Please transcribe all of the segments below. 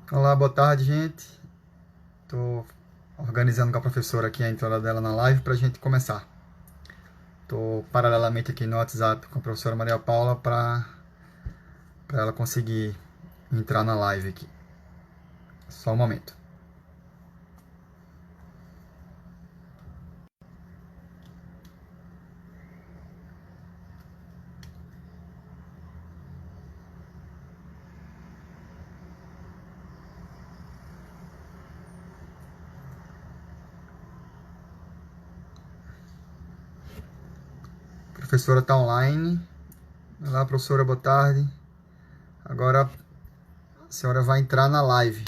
Olá, boa tarde, gente. Estou organizando com a professora aqui a entrada dela na live para a gente começar. Estou paralelamente aqui no WhatsApp com a professora Maria Paula para ela conseguir entrar na live aqui. Só um momento. A professora está online. Olá, professora, boa tarde. Agora a senhora vai entrar na live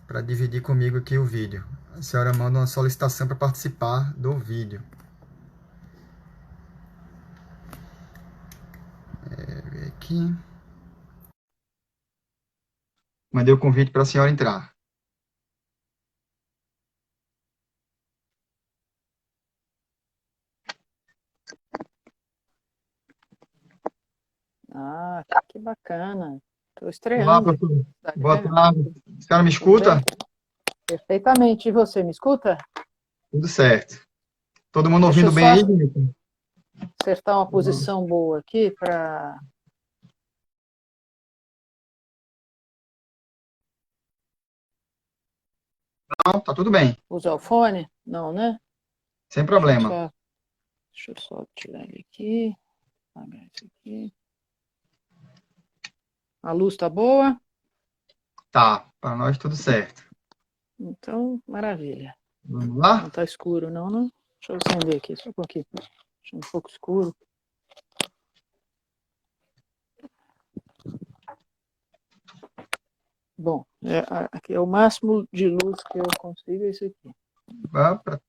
para dividir comigo aqui o vídeo. A senhora manda uma solicitação para participar do vídeo. Aqui. Mandei o convite para a senhora entrar. Ah, que bacana. Estou Olá, estreando. professor. Tá Boa legal. tarde. A senhora me Tudo escuta? bem? Perfeitamente. E você, me escuta? Tudo certo. Todo mundo Deixa eu ouvindo só bem aí, Dimitri? acertar uma posição boa aqui para Não, tá tudo bem. usar o fone. Não, né? Sem Deixa eu problema. só, deixa eu só tirar ele aqui. Apagar isso aqui. A luz está boa? Tá, para nós tudo certo. Então, maravilha. Vamos Não lá? está escuro, não, né? Deixa eu acender aqui, só um pouquinho. Deixa um pouco escuro. Bom, aqui é o máximo de luz que eu consigo, é isso aqui.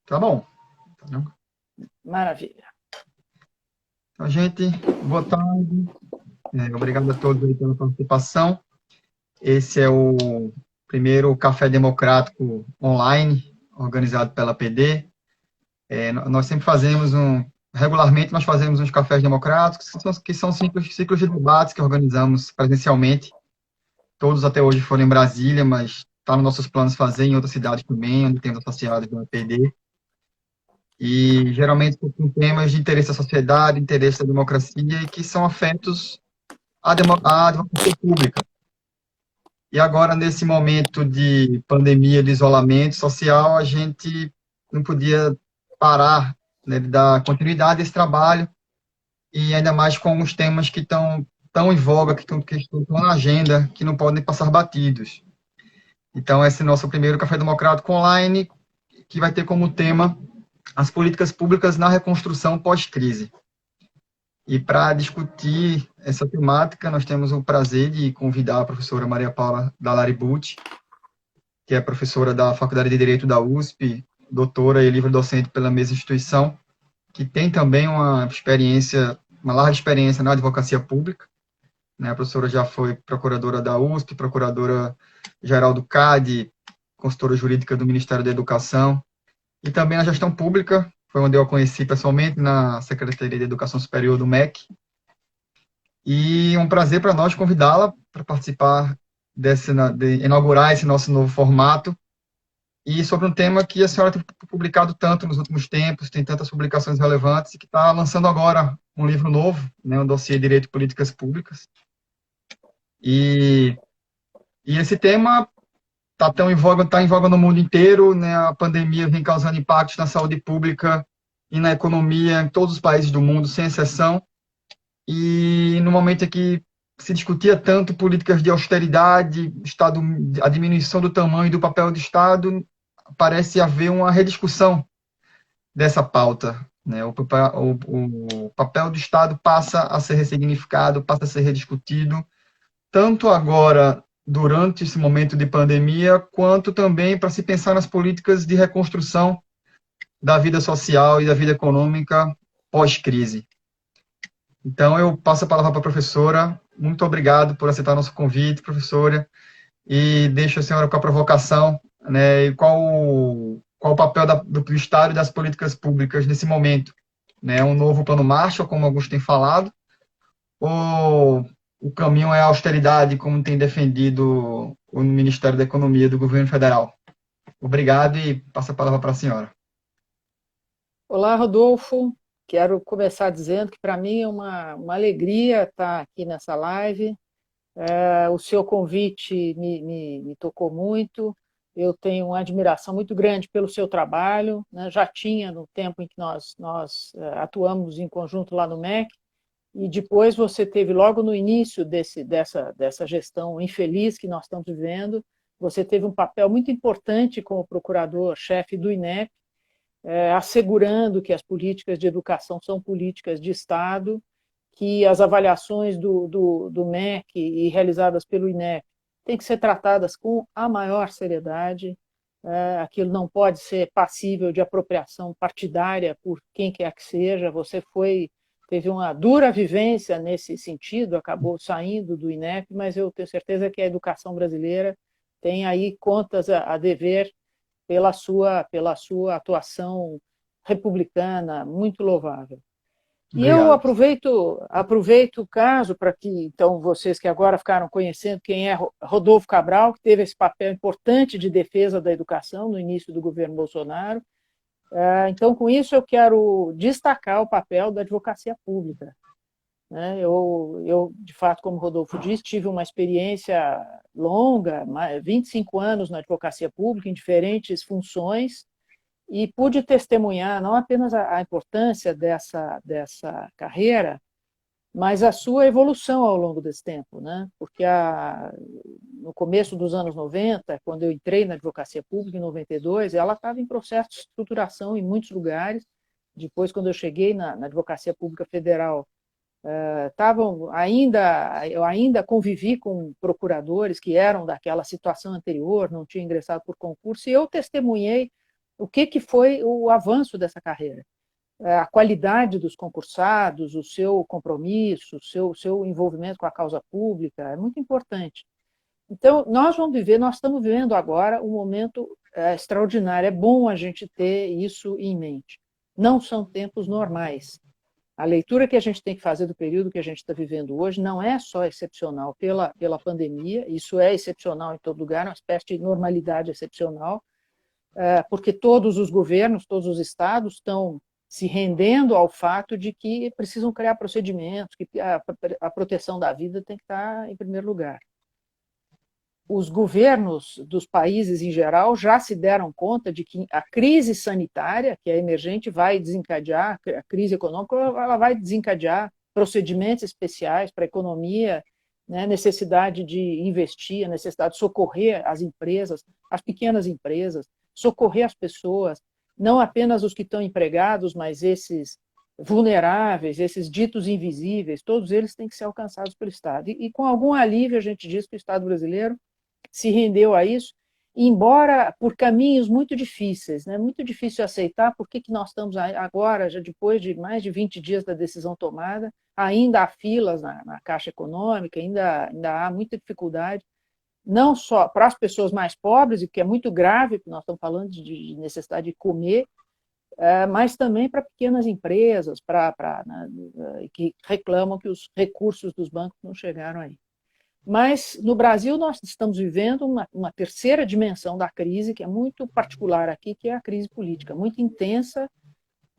Tá bom. Maravilha. Então, gente, boa tarde. Obrigado a todos aí pela participação. Esse é o primeiro Café Democrático online, organizado pela PD. Nós sempre fazemos regularmente nós fazemos uns cafés democráticos, que são ciclos de debates que organizamos presencialmente. Todos até hoje foram em Brasília, mas está nos nossos planos fazer em outras cidades também, onde temos associados da PD. E geralmente com temas de interesse da sociedade, interesse da democracia e que são afetos à advocacia pública. E agora, nesse momento de pandemia, de isolamento social, a gente não podia parar, né, de dar continuidade a esse trabalho, e ainda mais com alguns temas que estão tão em voga, que estão na agenda, que não podem passar batidos. Então, esse é nosso primeiro Café Democrático online, que vai ter como tema as políticas públicas na reconstrução pós-crise. E para discutir essa temática, nós temos o prazer de convidar a professora Maria Paula Dallari-Bucci, que é professora da Faculdade de Direito da USP, doutora e livre-docente pela mesma instituição, que tem também uma larga experiência na advocacia pública, né? A professora já foi procuradora da USP, procuradora-geral do CAD, consultora jurídica do Ministério da Educação, e também na gestão pública, foi onde eu a conheci pessoalmente, na Secretaria de Educação Superior do MEC. E é um prazer para nós convidá-la para participar de inaugurar esse nosso novo formato, e sobre um tema que a senhora tem publicado tanto nos últimos tempos, tem tantas publicações relevantes, e que está lançando agora um livro novo, né, um dossiê de Direito e Políticas Públicas. E, e esse tema está em voga no mundo inteiro, né? A pandemia vem causando impactos na saúde pública e na economia em todos os países do mundo, sem exceção. E no momento em que se discutia tanto políticas de austeridade, a diminuição do tamanho e do papel do Estado, parece haver uma rediscussão dessa pauta, né? O papel do Estado passa a ser ressignificado, passa a ser rediscutido, tanto agora, durante esse momento de pandemia, quanto também para se pensar nas políticas de reconstrução da vida social e da vida econômica pós-crise. Então, eu passo a palavra para a professora. Muito obrigado por aceitar nosso convite, professora, e deixo a senhora com a provocação, né, e qual o papel do Estado e das políticas públicas nesse momento, né? Um novo plano Marshall, como alguns têm falado, ou o caminho é a austeridade, como tem defendido o Ministério da Economia do governo federal. Obrigado e passo a palavra para a senhora. Olá, Rodolfo. Quero começar dizendo que para mim é uma alegria estar aqui nessa live. O seu convite me tocou muito. Eu tenho uma admiração muito grande pelo seu trabalho, né? Já tinha no tempo em que nós atuamos em conjunto lá no MEC, e depois você teve, logo no início dessa gestão infeliz que nós estamos vivendo, você teve um papel muito importante como procurador-chefe do INEP, assegurando que as políticas de educação são políticas de Estado, que as avaliações do MEC e realizadas pelo INEP têm que ser tratadas com a maior seriedade. Aquilo não pode ser passível de apropriação partidária por quem quer que seja. Você teve uma dura vivência nesse sentido, acabou saindo do INEP, mas eu tenho certeza que a educação brasileira tem aí contas a dever pela sua atuação republicana muito louvável. E eu Obrigado. aproveito o caso para que, então, vocês que agora ficaram conhecendo quem é Rodolfo Cabral, que teve esse papel importante de defesa da educação no início do governo Bolsonaro. Então, com isso, eu quero destacar o papel da advocacia pública. Eu, de fato, como Rodolfo disse, tive uma experiência longa, 25 anos na advocacia pública, em diferentes funções, e pude testemunhar não apenas a importância dessa carreira, mas a sua evolução ao longo desse tempo, né? Porque no começo dos anos 90, quando eu entrei na advocacia pública, em 92, ela estava em processo de estruturação em muitos lugares. Depois, quando eu cheguei na advocacia pública federal, eu ainda convivi com procuradores que eram daquela situação anterior, não tinham ingressado por concurso, e eu testemunhei o que foi o avanço dessa carreira. A qualidade dos concursados, o seu compromisso, o seu envolvimento com a causa pública, é muito importante. Então, nós estamos vivendo agora um momento extraordinário. É bom a gente ter isso em mente. Não são tempos normais. A leitura que a gente tem que fazer do período que a gente está vivendo hoje não é só excepcional pela pandemia, isso é excepcional em todo lugar, uma espécie de normalidade excepcional, porque todos os governos, todos os estados estão se rendendo ao fato de que precisam criar procedimentos, que a proteção da vida tem que estar em primeiro lugar. Os governos dos países em geral já se deram conta de que a crise sanitária, que é emergente, vai desencadear, a crise econômica, ela vai desencadear procedimentos especiais para a economia, né, necessidade de investir, a necessidade de socorrer as empresas, as pequenas empresas, socorrer as pessoas, não apenas os que estão empregados, mas esses vulneráveis, esses ditos invisíveis, todos eles têm que ser alcançados pelo Estado. E com algum alívio a gente diz que o Estado brasileiro se rendeu a isso, embora por caminhos muito difíceis, né? Muito difícil aceitar por que nós estamos agora, já depois de mais de 20 dias da decisão tomada, ainda há filas na Caixa Econômica, ainda há muita dificuldade, não só para as pessoas mais pobres, e que é muito grave, porque nós estamos falando de necessidade de comer, mas também para pequenas empresas, né, que reclamam que os recursos dos bancos não chegaram aí. Mas no Brasil nós estamos vivendo uma terceira dimensão da crise, que é muito particular aqui, que é a crise política, muito intensa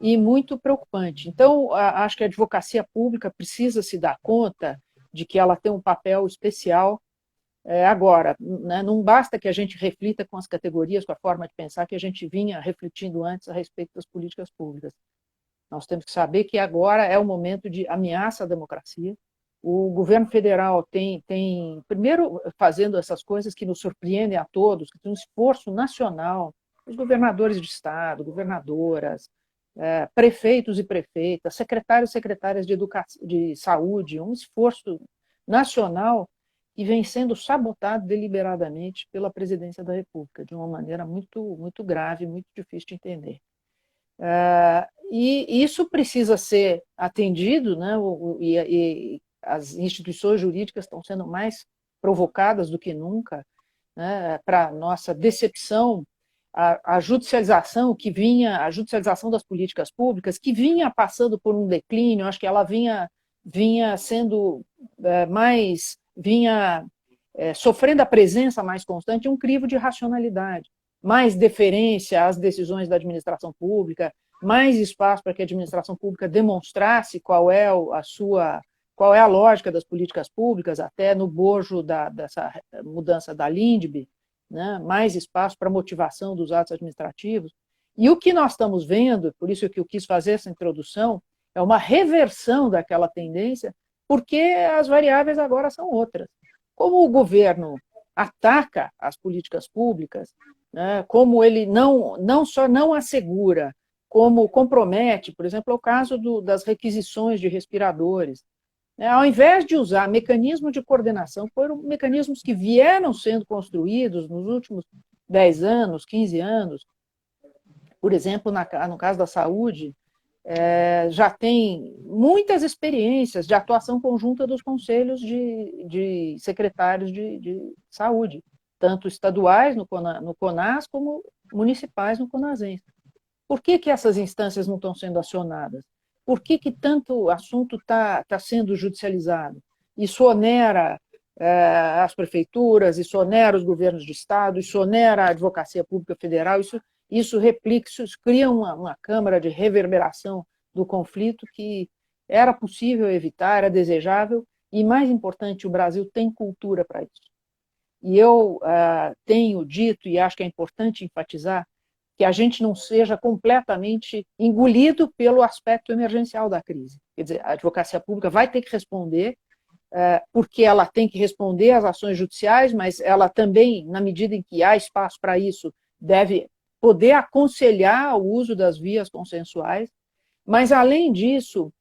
e muito preocupante. Então, acho que a advocacia pública precisa se dar conta de que ela tem um papel especial agora. Né? Não basta que a gente reflita com as categorias, com a forma de pensar que a gente vinha refletindo antes a respeito das políticas públicas. Nós temos que saber que agora é o momento de ameaça à democracia. O governo federal tem, primeiro, fazendo essas coisas que nos surpreendem a todos, que tem um esforço nacional, os governadores de estado, governadoras, prefeitos e prefeitas, secretários e secretárias de saúde, um esforço nacional que vem sendo sabotado deliberadamente pela presidência da República, de uma maneira muito, muito grave, muito difícil de entender. E isso precisa ser atendido, né? E as instituições jurídicas estão sendo mais provocadas do que nunca, né? Para nossa decepção, a judicialização a judicialização das políticas públicas, que vinha passando por um declínio, acho que ela vinha vinha sendo sofrendo a presença mais constante de um crivo de racionalidade, mais deferência às decisões da administração pública, mais espaço para que a administração pública demonstrasse qual é a lógica das políticas públicas, até no bojo dessa mudança da LINDB, né? Mais espaço para motivação dos atos administrativos. E o que nós estamos vendo, por isso que eu quis fazer essa introdução, é uma reversão daquela tendência, porque as variáveis agora são outras. Como o governo ataca as políticas públicas, né, como ele não só não assegura, como compromete, por exemplo, é o caso das requisições de respiradores. Ao invés de usar mecanismos de coordenação, foram mecanismos que vieram sendo construídos nos últimos 10 anos, 15 anos, por exemplo, no caso da saúde, já tem muitas experiências de atuação conjunta dos conselhos de secretários de saúde, tanto estaduais no CONAS, como municipais no CONASENS. Por que essas instâncias não estão sendo acionadas? Por que tanto assunto está sendo judicializado? Isso onera as prefeituras, isso onera os governos de estado, isso onera a advocacia pública federal, isso replica, isso cria uma câmara de reverberação do conflito que era possível evitar, era desejável, e mais importante, o Brasil tem cultura para isso. E eu tenho dito, e acho que é importante enfatizar, que a gente não seja completamente engolido pelo aspecto emergencial da crise. Quer dizer, a advocacia pública vai ter que responder, porque ela tem que responder às ações judiciais, mas ela também, na medida em que há espaço para isso, deve poder aconselhar o uso das vias consensuais. Mas, além disso,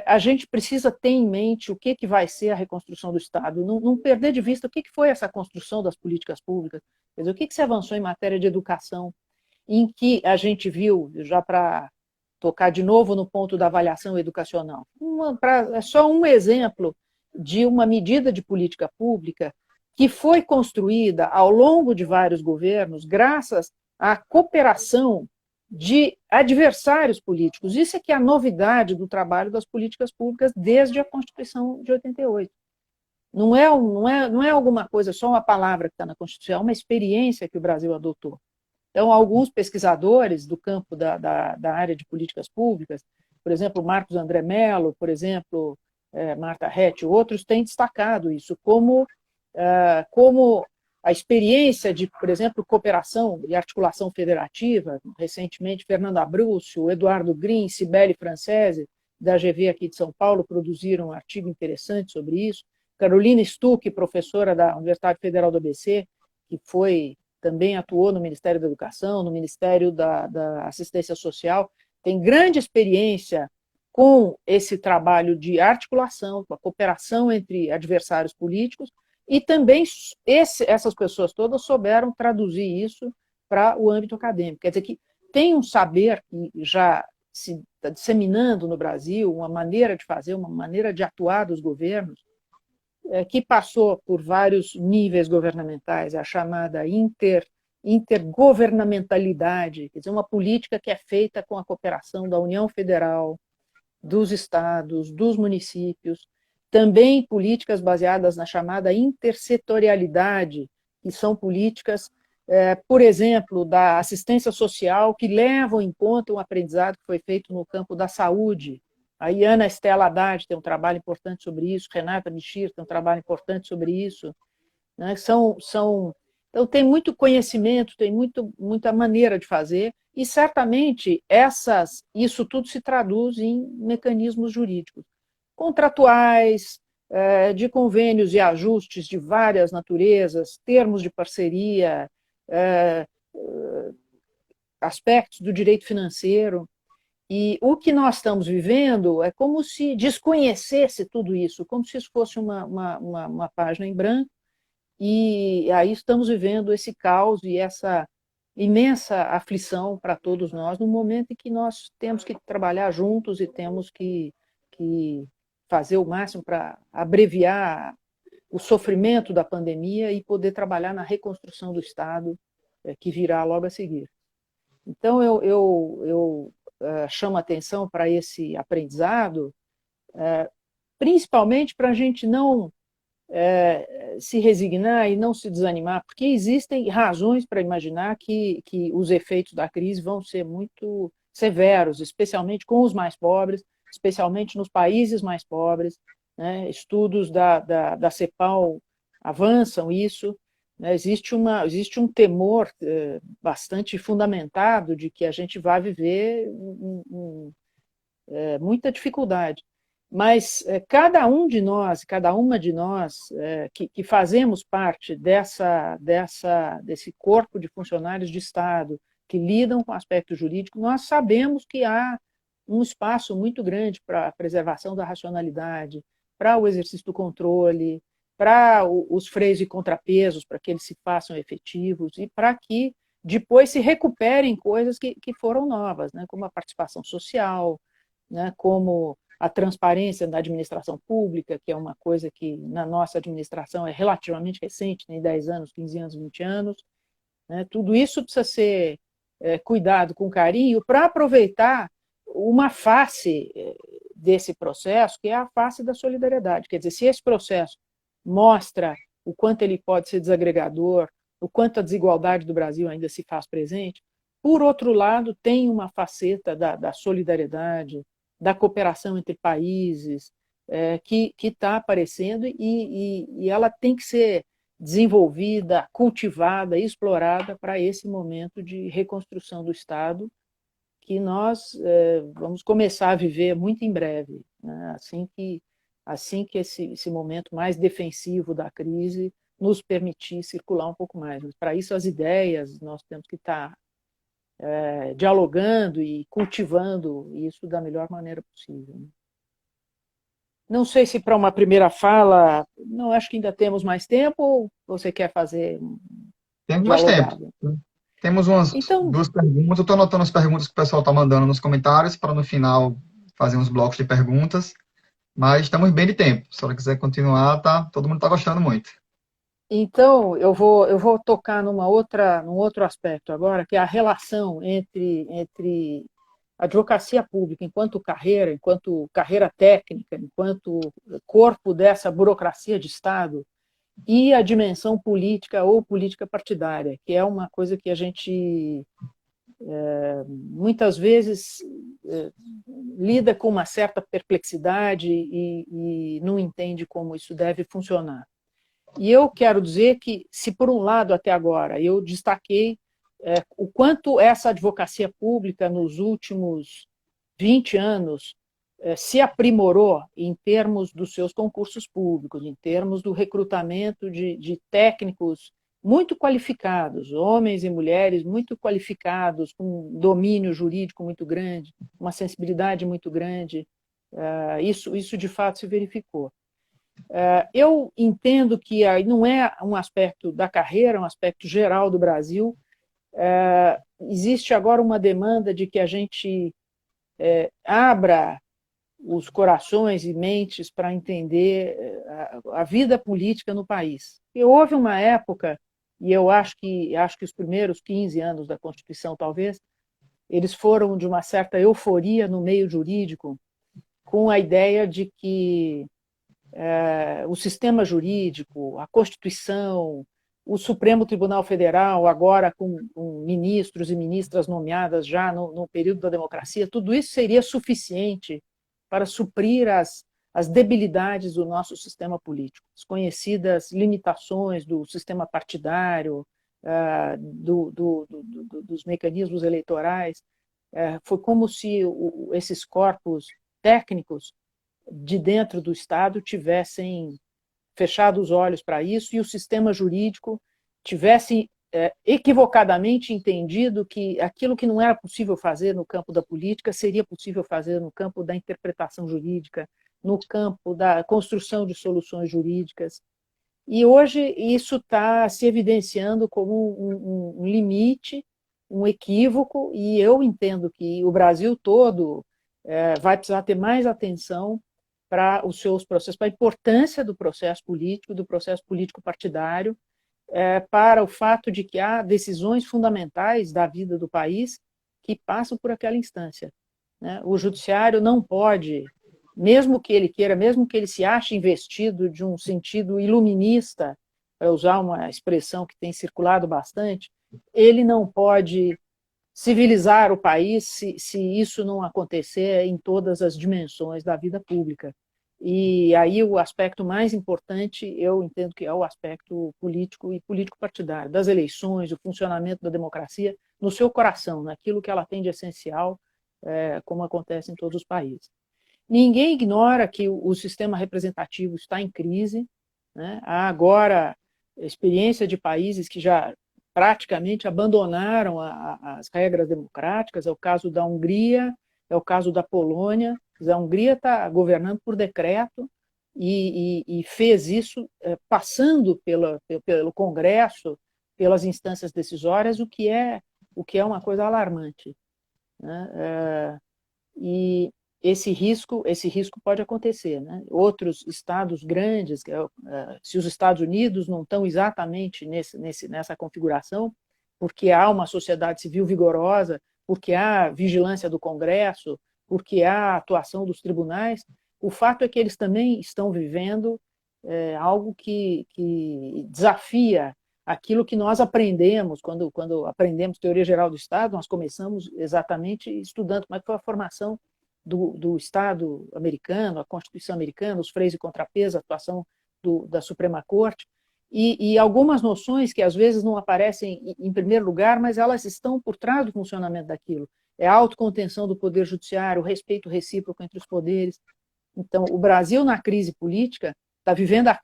a gente precisa ter em mente o que vai ser a reconstrução do Estado, não perder de vista o que foi essa construção das políticas públicas, quer dizer, o que se avançou em matéria de educação, em que a gente viu, já para tocar de novo no ponto da avaliação educacional, é só um exemplo de uma medida de política pública que foi construída ao longo de vários governos, graças à cooperação de adversários políticos. Isso é que é a novidade do trabalho das políticas públicas desde a Constituição de 88. Não é alguma coisa, só uma palavra que está na Constituição, é uma experiência que o Brasil adotou. Então, alguns pesquisadores do campo da área de políticas públicas, por exemplo, Marcos André Mello, por exemplo, Marta Hett, outros têm destacado isso como a experiência de, por exemplo, cooperação e articulação federativa. Recentemente, Fernando Abruzzo, Eduardo Green, Cibele Francese, da GV aqui de São Paulo, produziram um artigo interessante sobre isso. Carolina Stuck, professora da Universidade Federal do ABC, que também atuou no Ministério da Educação, no Ministério da Assistência Social, tem grande experiência com esse trabalho de articulação, com a cooperação entre adversários políticos, e também essas pessoas todas souberam traduzir isso para o âmbito acadêmico. Quer dizer que tem um saber que já se está disseminando no Brasil, uma maneira de fazer, uma maneira de atuar dos governos, que passou por vários níveis governamentais, a chamada intergovernamentalidade, quer dizer, uma política que é feita com a cooperação da União Federal, dos estados, dos municípios, também políticas baseadas na chamada intersetorialidade, que são políticas, por exemplo, da assistência social, que levam em conta um aprendizado que foi feito no campo da saúde. A Ana Estela Haddad tem um trabalho importante sobre isso, Renata Michir tem um trabalho importante sobre isso. Né? Então, tem muito conhecimento, tem muita maneira de fazer, e certamente isso tudo se traduz em mecanismos jurídicos, contratuais, de convênios e ajustes de várias naturezas, termos de parceria, aspectos do direito financeiro. E o que nós estamos vivendo é como se desconhecesse tudo isso, como se isso fosse uma página em branco, e aí estamos vivendo esse caos e essa imensa aflição para todos nós, no momento em que nós temos que trabalhar juntos e temos que fazer o máximo para abreviar o sofrimento da pandemia e poder trabalhar na reconstrução do Estado, que virá logo a seguir. Então, eu chamo a atenção para esse aprendizado, principalmente para a gente não se resignar e não se desanimar, porque existem razões para imaginar que os efeitos da crise vão ser muito severos, especialmente com os mais pobres, especialmente nos países mais pobres, né? Estudos da CEPAL avançam isso, né? Existe um temor bastante fundamentado de que a gente vai viver muita dificuldade. Mas cada um de nós, cada uma de nós que fazemos parte desse corpo de funcionários de Estado que lidam com o aspecto jurídico, nós sabemos que há um espaço muito grande para a preservação da racionalidade, para o exercício do controle, para os freios e contrapesos, para que eles se façam efetivos e para que depois se recuperem coisas que foram novas, né, como a participação social, né, como a transparência da administração pública, que é uma coisa que na nossa administração é relativamente recente, tem 10 anos, 15 anos, 20 anos. Né, tudo isso precisa ser cuidado com carinho para aproveitar uma face desse processo, que é a face da solidariedade. Quer dizer, se esse processo mostra o quanto ele pode ser desagregador, o quanto a desigualdade do Brasil ainda se faz presente, por outro lado, tem uma faceta da solidariedade, da cooperação entre países, que está aparecendo e ela tem que ser desenvolvida, cultivada, explorada para esse momento de reconstrução do Estado que nós vamos começar a viver muito em breve, né? Assim que esse momento mais defensivo da crise nos permitir circular um pouco mais. Mas para isso as ideias, nós temos que estar dialogando e cultivando isso da melhor maneira possível. Não sei se para uma primeira fala, não acho que ainda temos mais tempo, ou você quer fazer Temos mais tempo. dialogado? Temos umas Então, duas perguntas. Eu estou anotando as perguntas que o pessoal está mandando nos comentários para no final fazer uns blocos de perguntas. Mas estamos bem de tempo. Se ela quiser continuar, tá? Todo mundo está gostando muito. Então, eu vou tocar num outro aspecto agora, que é a relação entre advocacia pública enquanto carreira técnica, enquanto corpo dessa burocracia de Estado, e a dimensão política ou política partidária, que é uma coisa que a gente muitas vezes lida com uma certa perplexidade e não entende como isso deve funcionar. E eu quero dizer que, se por um lado até agora eu destaquei o quanto essa advocacia pública nos últimos 20 anos se aprimorou em termos dos seus concursos públicos, em termos do recrutamento de técnicos muito qualificados, homens e mulheres muito qualificados, com um domínio jurídico muito grande, uma sensibilidade muito grande, isso de fato se verificou. Eu entendo que não é um aspecto da carreira, é um aspecto geral do Brasil. Existe agora uma demanda de que a gente abra os corações e mentes para entender a vida política no país. E houve uma época, e eu acho que os primeiros 15 anos da Constituição, talvez, eles foram de uma certa euforia no meio jurídico, com a ideia de que o sistema jurídico, a Constituição, o Supremo Tribunal Federal, agora com ministros e ministras nomeadas já no período da democracia, tudo isso seria suficiente para suprir as debilidades do nosso sistema político, as conhecidas limitações do sistema partidário, dos mecanismos eleitorais. Foi como se esses corpos técnicos de dentro do Estado tivessem fechado os olhos para isso e o sistema jurídico tivesse equivocadamente entendido que aquilo que não era possível fazer no campo da política seria possível fazer no campo da interpretação jurídica, no campo da construção de soluções jurídicas. E hoje isso está se evidenciando como um limite, um equívoco, e eu entendo que o Brasil todo vai precisar ter mais atenção para os seus processos, para a importância do processo político partidário, para o fato de que há decisões fundamentais da vida do país que passam por aquela instância, né? O judiciário não pode mesmo que ele queira, mesmo que ele se ache investido de um sentido iluminista, para usar uma expressão que tem circulado bastante, ele não pode civilizar o país se isso não acontecer em todas as dimensões da vida pública. E aí o aspecto mais importante, eu entendo que é o aspecto político e político-partidário, das eleições, o funcionamento da democracia no seu coração, naquilo que ela tem de essencial, como acontece em todos os países. Ninguém ignora que o sistema representativo está em crise, né? Há agora experiência de países que já praticamente abandonaram as regras democráticas, é o caso da Hungria, é o caso da Polônia. A Hungria está governando por decreto e fez isso passando pelo Congresso, pelas instâncias decisórias, o que é uma coisa alarmante, né? E esse risco pode acontecer, né? Outros estados grandes, se os Estados Unidos não estão exatamente nessa configuração, porque há uma sociedade civil vigorosa, porque há vigilância do Congresso, porque há atuação dos tribunais, o fato é que eles também estão vivendo algo que desafia aquilo que nós aprendemos, quando aprendemos teoria geral do Estado, nós começamos exatamente estudando como é que foi a formação do Estado americano, a Constituição americana, os freios e contrapesos, a atuação da Suprema Corte, e algumas noções que às vezes não aparecem em primeiro lugar, mas elas estão por trás do funcionamento daquilo. É a autocontenção do poder judiciário, o respeito recíproco entre os poderes. Então, o Brasil, na crise política, está vivendo a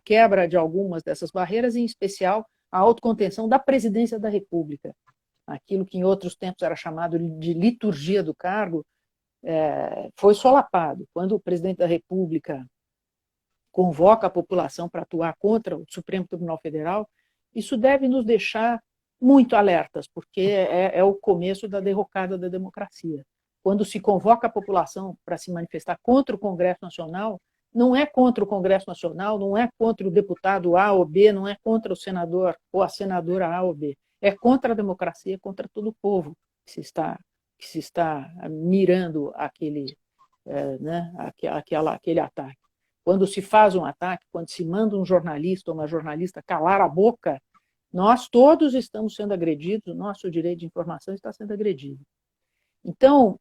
quebra de algumas dessas barreiras, em especial a autocontenção da presidência da República. Aquilo que em outros tempos era chamado de liturgia do cargo, foi solapado. Quando o presidente da República convoca a população para atuar contra o Supremo Tribunal Federal, isso deve nos deixar muito alertas, porque é o começo da derrocada da democracia. Quando se convoca a população para se manifestar contra o Congresso Nacional, não é contra o Congresso Nacional, não é contra o deputado A ou B, não é contra o senador ou a senadora A ou B, é contra a democracia, contra todo o povo que se está mirando aquele ataque. Quando se faz um ataque, quando se manda um jornalista ou uma jornalista calar a boca, nós todos estamos sendo agredidos, o nosso direito de informação está sendo agredido. Então,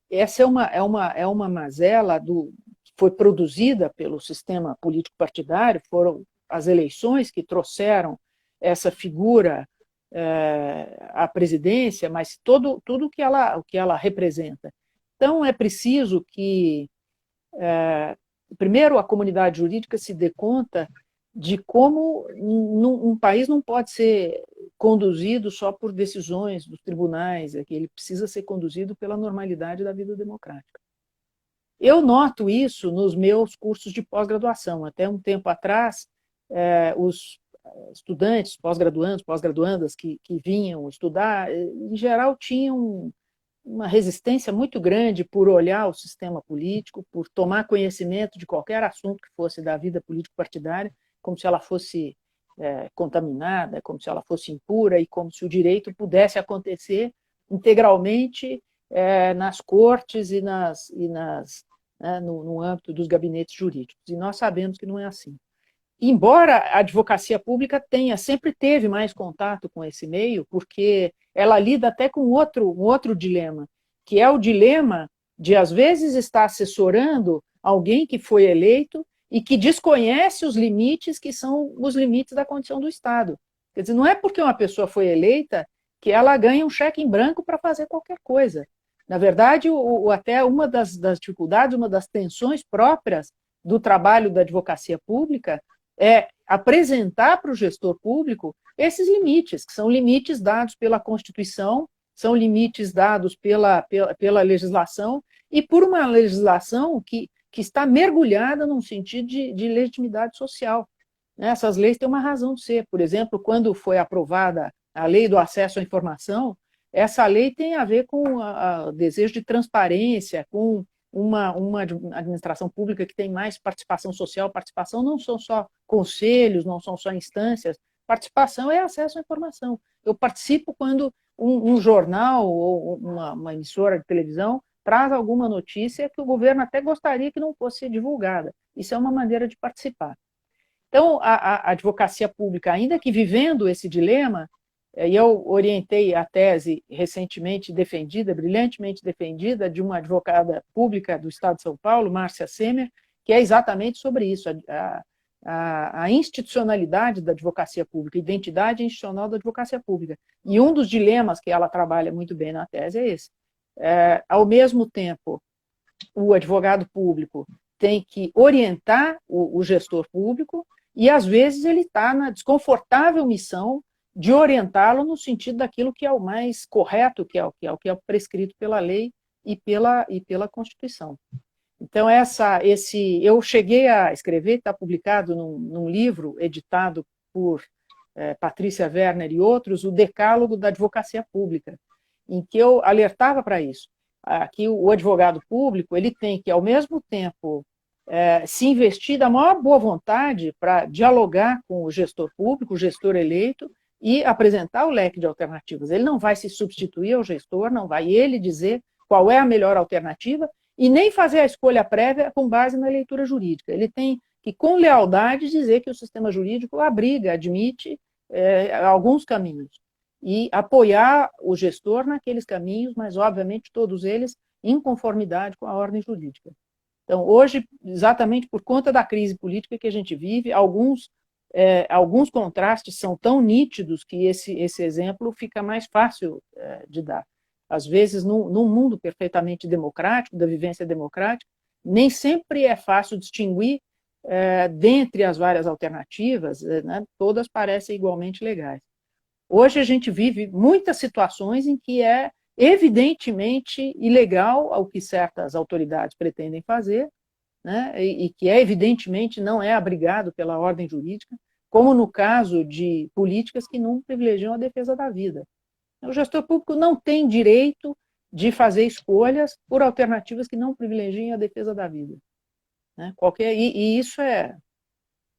essa é uma mazela que foi produzida pelo sistema político-partidário, foram as eleições que trouxeram essa figura à presidência, mas tudo o que ela representa. Então, é preciso que, primeiro, a comunidade jurídica se dê conta de como um país não pode ser conduzido só por decisões dos tribunais, que ele precisa ser conduzido pela normalidade da vida democrática. Eu noto isso nos meus cursos de pós-graduação. Até um tempo atrás, os estudantes, pós-graduandos, pós-graduandas que vinham estudar, em geral, tinham uma resistência muito grande por olhar o sistema político, por tomar conhecimento de qualquer assunto que fosse da vida político-partidária, como se ela fosse contaminada, como se ela fosse impura e como se o direito pudesse acontecer integralmente nas cortes e no âmbito dos gabinetes jurídicos. E nós sabemos que não é assim. Embora a advocacia pública sempre teve mais contato com esse meio, porque ela lida até com um outro dilema, que é o dilema de, às vezes, estar assessorando alguém que foi eleito e que desconhece os limites que são os limites da condição do Estado. Quer dizer, não é porque uma pessoa foi eleita que ela ganha um cheque em branco para fazer qualquer coisa. Na verdade, até uma das dificuldades, uma das tensões próprias do trabalho da advocacia pública é apresentar para o gestor público esses limites, que são limites dados pela Constituição, são limites dados pela legislação, e por uma legislação que está mergulhada num sentido de legitimidade social. Essas leis têm uma razão de ser. Por exemplo, quando foi aprovada a lei do acesso à informação, essa lei tem a ver com o desejo de transparência, com uma administração pública que tem mais participação social. Participação não são só conselhos, não são só instâncias, participação é acesso à informação. Eu participo quando um jornal ou uma emissora de televisão traz alguma notícia que o governo até gostaria que não fosse divulgada. Isso é uma maneira de participar. Então, a advocacia pública, ainda que vivendo esse dilema, e eu orientei a tese recentemente defendida, brilhantemente defendida, de uma advogada pública do Estado de São Paulo, Márcia Semer, que é exatamente sobre isso, a institucionalidade da advocacia pública, a identidade institucional da advocacia pública. E um dos dilemas que ela trabalha muito bem na tese é esse. Ao mesmo tempo, o advogado público tem que orientar o gestor público e, às vezes, ele está na desconfortável missão de orientá-lo no sentido daquilo que é o mais correto, que é prescrito pela lei e pela Constituição. Então, eu cheguei a escrever, está publicado num livro editado por Patrícia Werner e outros, o Decálogo da Advocacia Pública, em que eu alertava para isso. Que o advogado público ele tem que, ao mesmo tempo, se investir da maior boa vontade para dialogar com o gestor público, o gestor eleito, e apresentar o leque de alternativas. Ele não vai se substituir ao gestor, não vai ele dizer qual é a melhor alternativa, e nem fazer a escolha prévia com base na leitura jurídica. Ele tem que, com lealdade, dizer que o sistema jurídico abriga, admite alguns caminhos, e apoiar o gestor naqueles caminhos, mas, obviamente, todos eles em conformidade com a ordem jurídica. Então, hoje, exatamente por conta da crise política que a gente vive, alguns contrastes são tão nítidos que esse exemplo fica mais fácil de dar. Às vezes, num mundo perfeitamente democrático, da vivência democrática, nem sempre é fácil distinguir dentre as várias alternativas, né, todas parecem igualmente legais. Hoje a gente vive muitas situações em que é evidentemente ilegal o que certas autoridades pretendem fazer, né, e que evidentemente não é abrigado pela ordem jurídica, como no caso de políticas que não privilegiam a defesa da vida. O gestor público não tem direito de fazer escolhas por alternativas que não privilegiem a defesa da vida. Né? E isso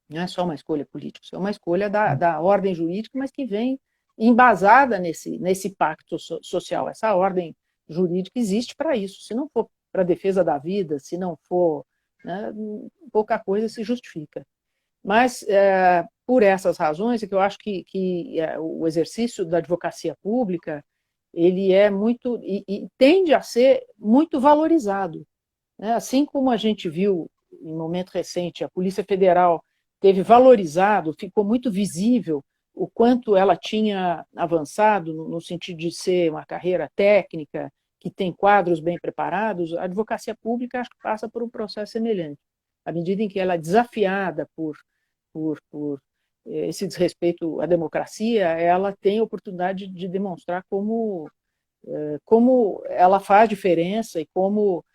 não é só uma escolha política, isso é uma escolha da ordem jurídica, mas que vem embasada nesse pacto social. Essa ordem jurídica existe para isso. Se não for para a defesa da vida, se não for, né, pouca coisa se justifica. Mas, por essas razões, é que eu acho que o exercício da advocacia pública ele é muito, e tende a ser muito valorizado. Né? Assim como a gente viu, em momento recente, a Polícia Federal teve valorizado, ficou muito visível o quanto ela tinha avançado no sentido de ser uma carreira técnica, que tem quadros bem preparados, a advocacia pública acho que passa por um processo semelhante. À medida em que ela é desafiada por esse desrespeito à democracia, ela tem a oportunidade de demonstrar como ela faz diferença e como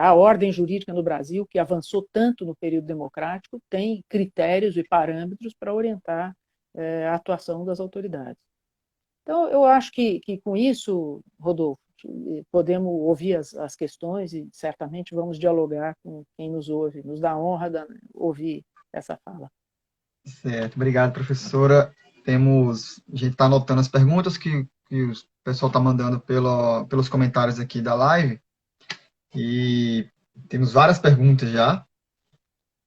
a ordem jurídica no Brasil, que avançou tanto no período democrático, tem critérios e parâmetros para orientar a atuação das autoridades. Então, eu acho que com isso, Rodolfo, podemos ouvir as questões e certamente vamos dialogar com quem nos ouve. Nos dá a honra de ouvir essa fala. Certo, obrigado, professora. A gente está anotando as perguntas que o pessoal está mandando pelos comentários aqui da live, e temos várias perguntas já.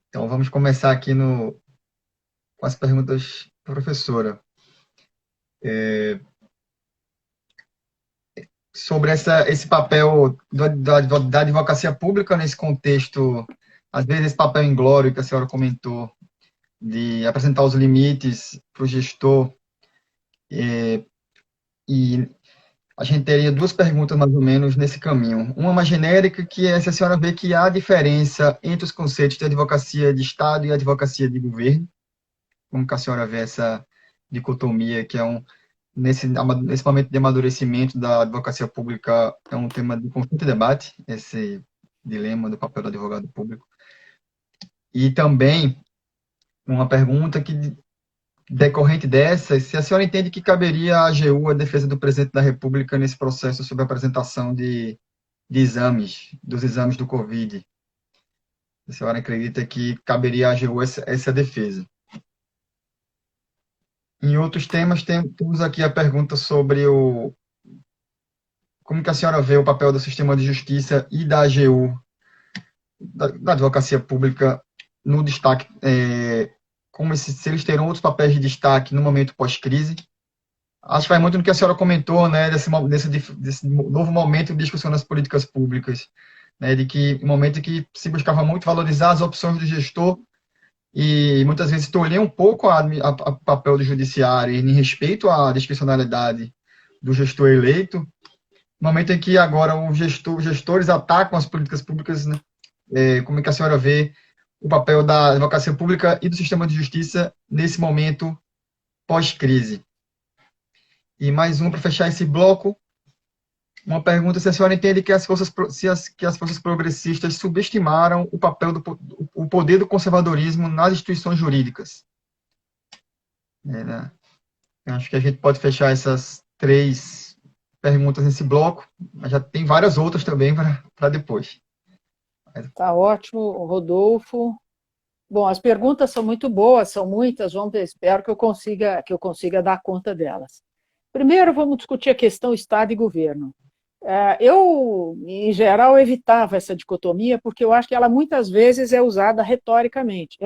Então, vamos começar aqui com as perguntas da professora. Sobre esse papel da advocacia pública nesse contexto, às vezes esse papel inglório que a senhora comentou, de apresentar os limites para o gestor. E a gente teria duas perguntas mais ou menos nesse caminho. Uma mais genérica, que é se a senhora vê que há diferença entre os conceitos de advocacia de Estado e advocacia de governo. Como que a senhora vê essa dicotomia, que é nesse momento de amadurecimento da advocacia pública, é um tema de constante debate, esse dilema do papel do advogado público. E também uma pergunta que, decorrente dessa, se a senhora entende que caberia à AGU a defesa do presidente da República nesse processo sobre a apresentação dos exames do Covid. A senhora acredita que caberia à AGU essa defesa? Em outros temas, temos aqui a pergunta sobre como que a senhora vê o papel do sistema de justiça e da AGU, da advocacia pública, no destaque, como se eles terão outros papéis de destaque no momento pós-crise? Acho que vai muito no que a senhora comentou, né, desse novo momento de discussão das políticas públicas, né, de que um momento em que se buscava muito valorizar as opções do gestor e muitas vezes tolher um pouco o papel do judiciário em respeito à discricionalidade do gestor eleito, no momento em que agora os gestores atacam as políticas públicas, né, como é que a senhora vê o papel da advocacia pública e do sistema de justiça nesse momento pós-crise? E mais uma para fechar esse bloco, uma pergunta: se a senhora entende que as forças progressistas subestimaram o papel o poder do conservadorismo nas instituições jurídicas. Né? Acho que a gente pode fechar essas 3 perguntas nesse bloco, mas já tem várias outras também para depois. Tá ótimo, Rodolfo. Bom, as perguntas são muito boas, são muitas, espero que eu consiga dar conta delas. Primeiro, vamos discutir a questão Estado e governo. Eu, em geral, evitava essa dicotomia, porque eu acho que ela muitas vezes era usada retoricamente,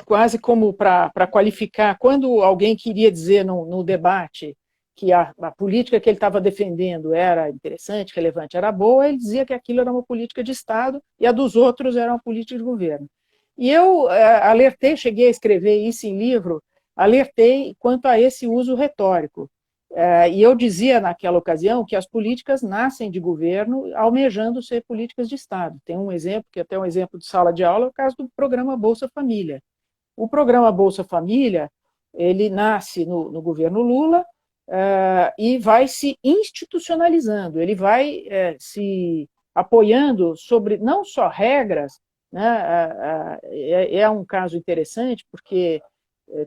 quase como para qualificar, quando alguém queria dizer no debate que a política que ele estava defendendo era interessante, relevante, era boa, ele dizia que aquilo era uma política de Estado e a dos outros era uma política de governo. E eu cheguei a escrever isso em livro, alertei quanto a esse uso retórico. E eu dizia naquela ocasião que as políticas nascem de governo almejando ser políticas de Estado. Tem um exemplo, que é até um exemplo de sala de aula, é o caso do programa Bolsa Família. O programa Bolsa Família, ele nasce no governo Lula e vai se institucionalizando, ele vai se apoiando sobre não só regras, né, é um caso interessante, porque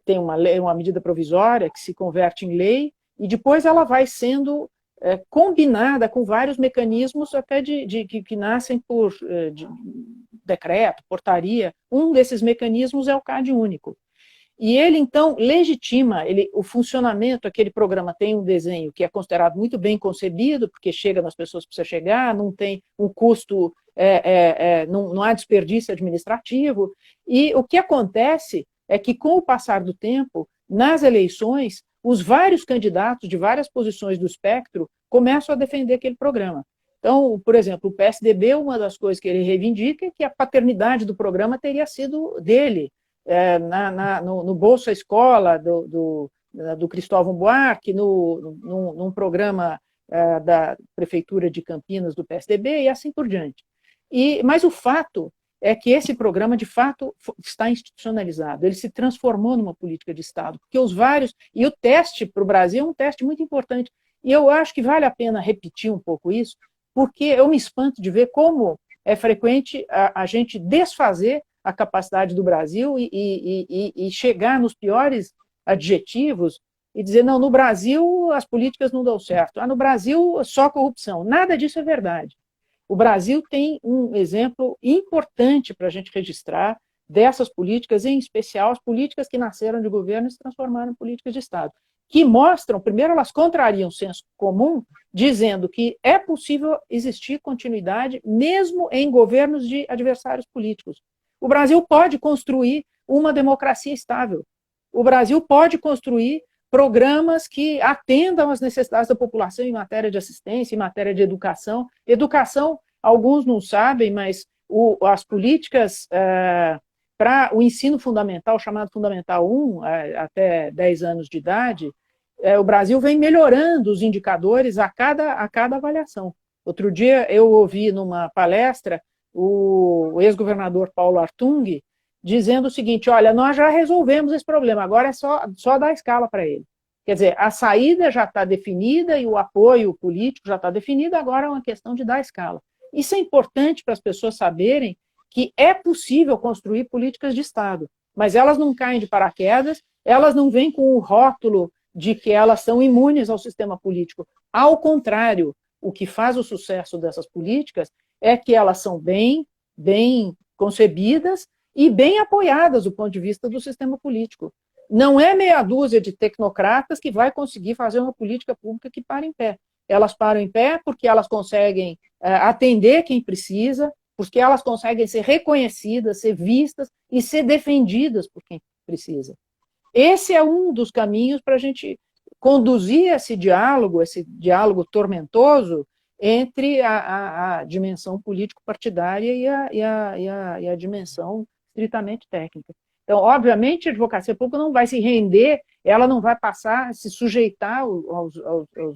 tem uma medida provisória que se converte em lei, e depois ela vai sendo combinada com vários mecanismos até que nascem por decreto, portaria. Um desses mecanismos é o CAD único. E ele, então, legitima o funcionamento. Aquele programa tem um desenho que é considerado muito bem concebido, porque chega nas pessoas que precisa chegar, não tem um custo, não há desperdício administrativo. E o que acontece é que, com o passar do tempo, nas eleições, os vários candidatos de várias posições do espectro começam a defender aquele programa. Então, por exemplo, o PSDB, uma das coisas que ele reivindica é que a paternidade do programa teria sido dele, no Bolsa Escola do Cristóvão Buarque, num programa da Prefeitura de Campinas do PSDB e assim por diante. Mas o fato é que esse programa, de fato, está institucionalizado, ele se transformou numa política de Estado, porque e o teste para o Brasil é um teste muito importante, e eu acho que vale a pena repetir um pouco isso, porque eu me espanto de ver como é frequente a gente desfazer a capacidade do Brasil e chegar nos piores adjetivos e dizer, não, no Brasil as políticas não dão certo, no Brasil só corrupção. Nada disso é verdade. O Brasil tem um exemplo importante para a gente registrar dessas políticas, em especial as políticas que nasceram de governo e se transformaram em políticas de Estado, que mostram, primeiro, elas contrariam o senso comum, dizendo que é possível existir continuidade mesmo em governos de adversários políticos. O Brasil pode construir uma democracia estável. O Brasil pode construir programas que atendam às necessidades da população em matéria de assistência, em matéria de educação. Educação, alguns não sabem, mas as políticas para o ensino fundamental, chamado Fundamental 1, até 10 anos de idade, o Brasil vem melhorando os indicadores a cada avaliação. Outro dia eu ouvi numa palestra o ex-governador Paulo Artung dizendo o seguinte, olha, nós já resolvemos esse problema, agora é só dar escala para ele. Quer dizer, a saída já está definida e o apoio político já está definido, agora é uma questão de dar escala. Isso é importante para as pessoas saberem que é possível construir políticas de Estado, mas elas não caem de paraquedas, elas não vêm com o rótulo de que elas são imunes ao sistema político. Ao contrário, o que faz o sucesso dessas políticas é que elas são bem concebidas e bem apoiadas do ponto de vista do sistema político. não é meia dúzia de tecnocratas que vai conseguir fazer uma política pública que para em pé. Elas param em pé porque elas conseguem atender quem precisa, porque elas conseguem ser reconhecidas, ser vistas e ser defendidas por quem precisa. Esse é um dos caminhos para a gente conduzir esse diálogo tormentoso entre a dimensão político-partidária e a dimensão estritamente técnica. Então, obviamente, a advocacia pública não vai se render, ela não vai passar a se sujeitar aos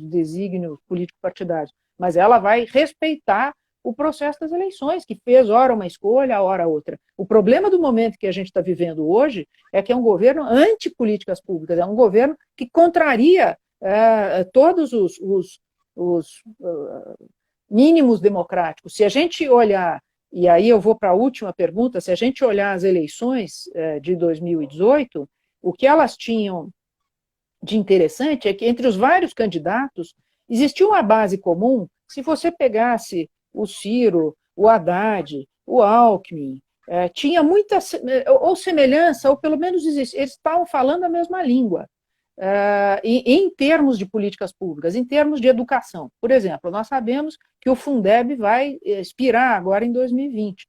desígnios político-partidários, mas ela vai respeitar o processo das eleições, que fez ora uma escolha, ora outra. O problema do momento que a gente está vivendo hoje é que é um governo anti-políticas públicas, é um governo que contraria todos os mínimos democráticos. Se a gente olhar, e aí eu vou para a última pergunta, se a gente olhar as eleições de 2018, o que elas tinham de interessante é que entre os vários candidatos existia uma base comum. Se você pegasse o Ciro, o Haddad, o Alckmin, tinha muita ou semelhança, ou pelo menos eles estavam falando a mesma língua, em termos de políticas públicas, em termos de educação. Por exemplo, nós sabemos que o Fundeb vai expirar agora em 2020.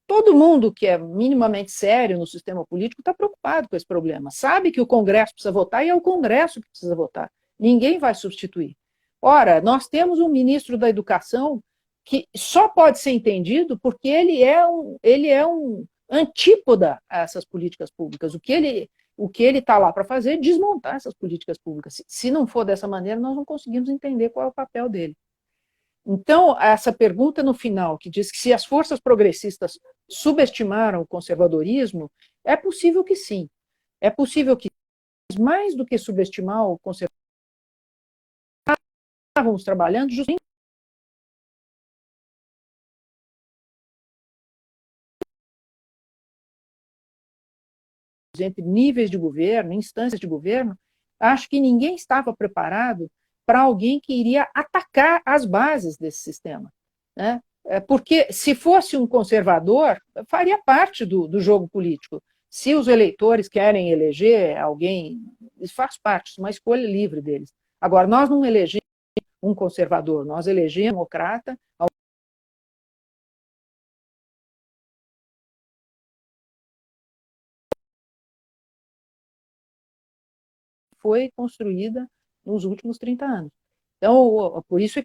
Todo mundo que é minimamente sério no sistema político está preocupado com esse problema. Sabe que o Congresso precisa votar e é o Congresso que precisa votar. Ninguém vai substituir. Ora, nós temos um ministro da Educação que só pode ser entendido porque ele é um antípoda a essas políticas públicas. O que ele está lá para fazer é desmontar essas políticas públicas. Se não for dessa maneira, nós não conseguimos entender qual é o papel dele. Então, essa pergunta no final, que diz que se as forças progressistas subestimaram o conservadorismo, é possível que sim. É possível que, mais do que subestimar o conservadorismo, estávamos trabalhando justamente entre níveis de governo, instâncias de governo. Acho que ninguém estava preparado para alguém que iria atacar as bases desse sistema, né? Porque se fosse um conservador, faria parte do jogo político. Se os eleitores querem eleger alguém, isso faz parte, uma escolha livre deles. Agora, nós não elegemos um conservador, nós elegemos um democrata, foi construída nos últimos 30 anos. Então, por isso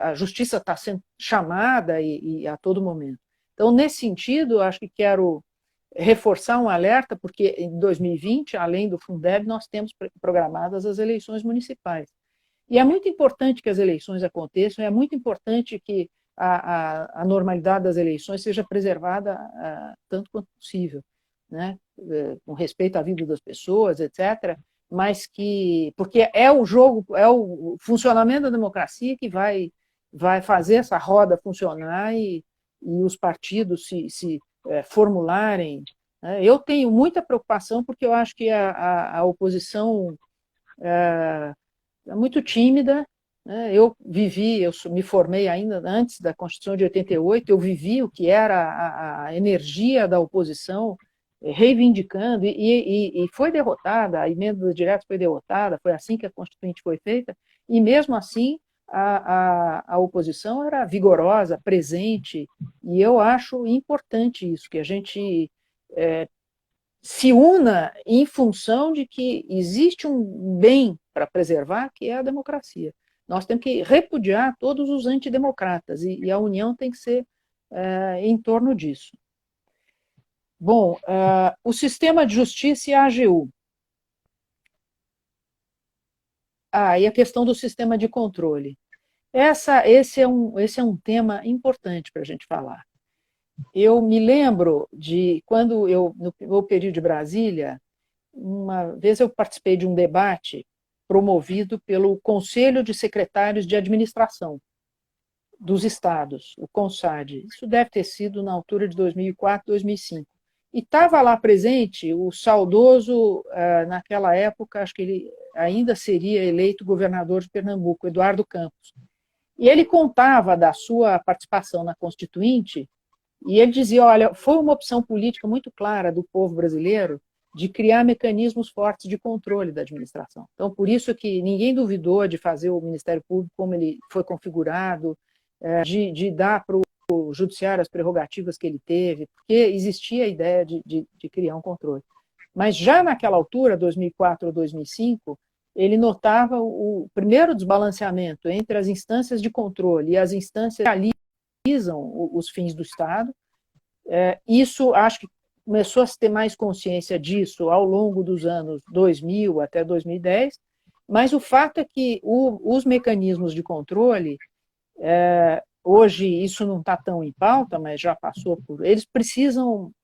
a justiça está sendo chamada e a todo momento. Então, nesse sentido, acho que quero reforçar um alerta, porque em 2020, além do Fundeb, nós temos programadas as eleições municipais. E é muito importante que as eleições aconteçam, é muito importante que a normalidade das eleições seja preservada tanto quanto possível, né? Com respeito à vida das pessoas, etc., mas porque é o jogo, é o funcionamento da democracia que vai fazer essa roda funcionar e os partidos se formularem. Eu tenho muita preocupação porque eu acho que a oposição é muito tímida, né? Eu me formei ainda antes da Constituição de 88, eu vivi o que era a energia da oposição, reivindicando, e foi derrotada, a emenda direta foi derrotada, foi assim que a Constituinte foi feita, e mesmo assim a oposição era vigorosa, presente, e eu acho importante isso, que a gente se una em função de que existe um bem para preservar, que é a democracia. Nós temos que repudiar todos os antidemocratas, e a união tem que ser em torno disso. Bom, o sistema de justiça e a AGU. E a questão do sistema de controle. Esse é um tema importante para a gente falar. Eu me lembro de quando no meu período de Brasília, uma vez eu participei de um debate promovido pelo Conselho de Secretários de Administração dos Estados, o CONSAD. Isso deve ter sido na altura de 2004, 2005. E estava lá presente o saudoso, naquela época, acho que ele ainda seria eleito governador de Pernambuco, Eduardo Campos. E ele contava da sua participação na Constituinte, e ele dizia, olha, foi uma opção política muito clara do povo brasileiro de criar mecanismos fortes de controle da administração. Então, por isso que ninguém duvidou de fazer o Ministério Público como ele foi configurado, de dar para o Judiciário as prerrogativas que ele teve, porque existia a ideia de criar um controle. Mas já naquela altura, 2004 ou 2005, ele notava o primeiro desbalanceamento entre as instâncias de controle e as instâncias que realizam os fins do Estado. Isso, acho que começou a se ter mais consciência disso ao longo dos anos 2000 até 2010, mas o fato é que os mecanismos de controle, hoje isso não está tão em pauta, mas já passou por...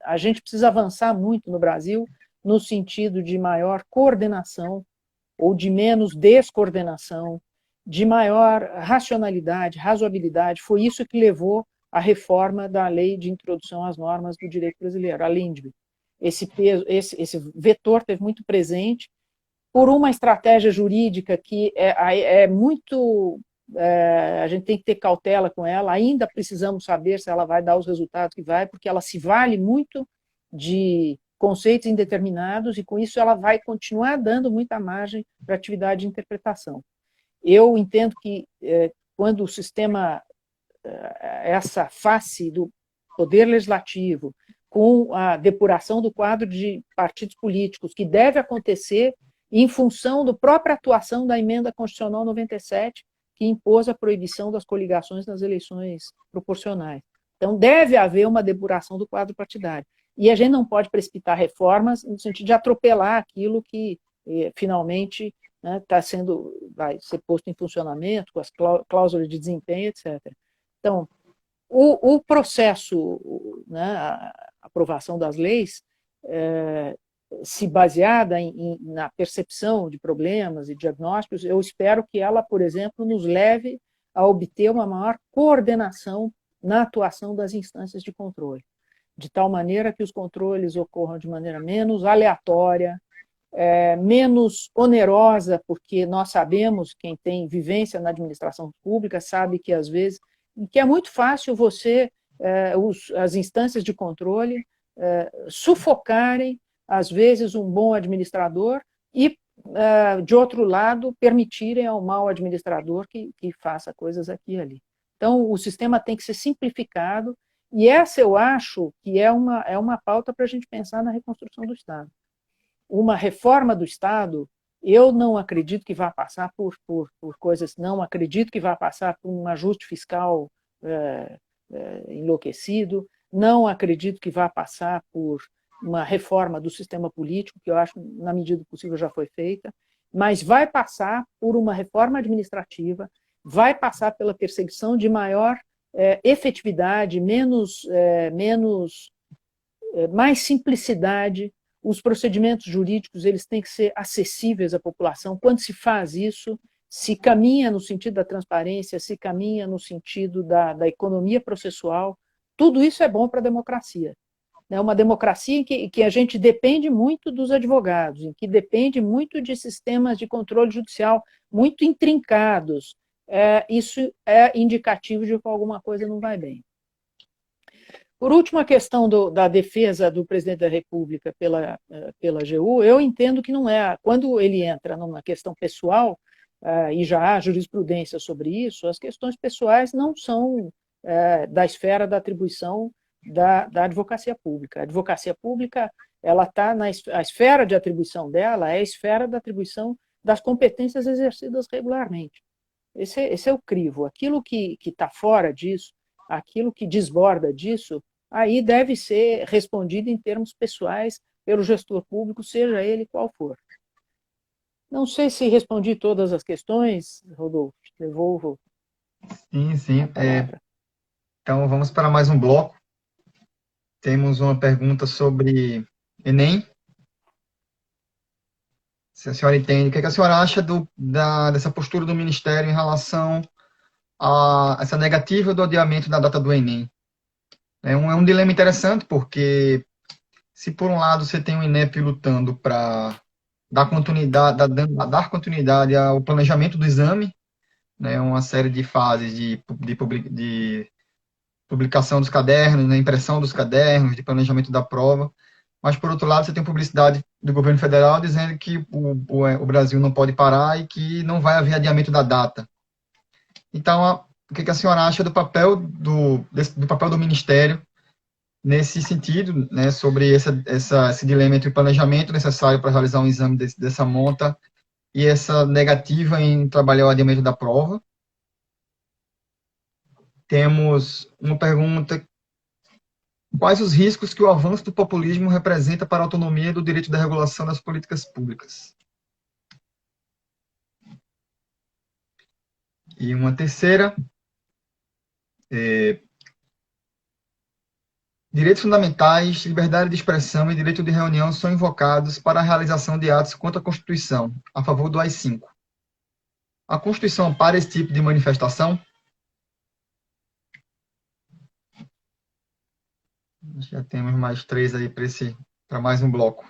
A gente precisa avançar muito no Brasil no sentido de maior coordenação ou de menos descoordenação, de maior racionalidade, razoabilidade. Foi isso que levou à reforma da Lei de Introdução às Normas do Direito Brasileiro, a LINDB. Esse vetor teve muito presente por uma estratégia jurídica que é muito... a gente tem que ter cautela com ela, ainda precisamos saber se ela vai dar os resultados que vai, porque ela se vale muito de conceitos indeterminados e, com isso, ela vai continuar dando muita margem para atividade de interpretação. Eu entendo que, quando o sistema, essa face do poder legislativo, com a depuração do quadro de partidos políticos, que deve acontecer em função da própria atuação da Emenda Constitucional 97, que impôs a proibição das coligações nas eleições proporcionais. Então, deve haver uma depuração do quadro partidário. E a gente não pode precipitar reformas no sentido de atropelar aquilo que, finalmente, vai ser posto em funcionamento, com as cláusulas de desempenho, etc. Então, o processo, a aprovação das leis, se baseada na percepção de problemas e diagnósticos, eu espero que ela, por exemplo, nos leve a obter uma maior coordenação na atuação das instâncias de controle, de tal maneira que os controles ocorram de maneira menos aleatória, menos onerosa, porque nós sabemos, quem tem vivência na administração pública sabe que, às vezes, que é muito fácil as instâncias de controle sufocarem, às vezes, um bom administrador e, de outro lado, permitirem ao mau administrador que faça coisas aqui e ali. Então, o sistema tem que ser simplificado, e essa eu acho que é uma pauta para a gente pensar na reconstrução do Estado. Uma reforma do Estado, eu não acredito que vá passar por coisas, não acredito que vá passar por um ajuste fiscal enlouquecido, não acredito que vá passar por uma reforma do sistema político, que eu acho, na medida do possível, já foi feita, mas vai passar por uma reforma administrativa, vai passar pela perseguição de maior efetividade, mais simplicidade. Os procedimentos jurídicos eles têm que ser acessíveis à população. Quando se faz isso, se caminha no sentido da transparência, se caminha no sentido da economia processual, tudo isso é bom para a democracia. É uma democracia em que a gente depende muito dos advogados, em que depende muito de sistemas de controle judicial muito intrincados. Isso é indicativo de que alguma coisa não vai bem. Por último, a questão da defesa do presidente da República pela AGU, eu entendo que não é. Quando ele entra numa questão pessoal, e já há jurisprudência sobre isso, as questões pessoais não são da esfera da atribuição da advocacia pública. A advocacia pública, ela está a esfera de atribuição dela é a esfera da atribuição das competências exercidas regularmente. Esse é o crivo. Aquilo que está fora disso, aquilo que desborda disso, aí deve ser respondido em termos pessoais pelo gestor público, seja ele qual for. Não sei se respondi todas as questões, Rodolfo. Devolvo. Sim. Então, vamos para mais um bloco. Temos uma pergunta sobre Enem. Se a senhora entende, o que a senhora acha dessa postura do Ministério em relação a essa negativa do adiamento da data do Enem? É um dilema interessante, porque se por um lado você tem o INEP lutando para dar continuidade ao planejamento do exame, né, uma série de fases de publicação dos cadernos, impressão dos cadernos, de planejamento da prova, mas, por outro lado, você tem publicidade do governo federal dizendo que o Brasil não pode parar e que não vai haver adiamento da data. Então, o que a senhora acha do papel do papel do Ministério nesse sentido, né, sobre esse dilema entre o planejamento necessário para realizar um exame dessa monta e essa negativa em trabalhar o adiamento da prova? Temos uma pergunta: quais os riscos que o avanço do populismo representa para a autonomia do direito da regulação das políticas públicas? E uma terceira: direitos fundamentais, liberdade de expressão e direito de reunião são invocados para a realização de atos contra a Constituição, a favor do AI-5. A Constituição ampara esse tipo de manifestação? Já temos mais 3 aí para mais um bloco.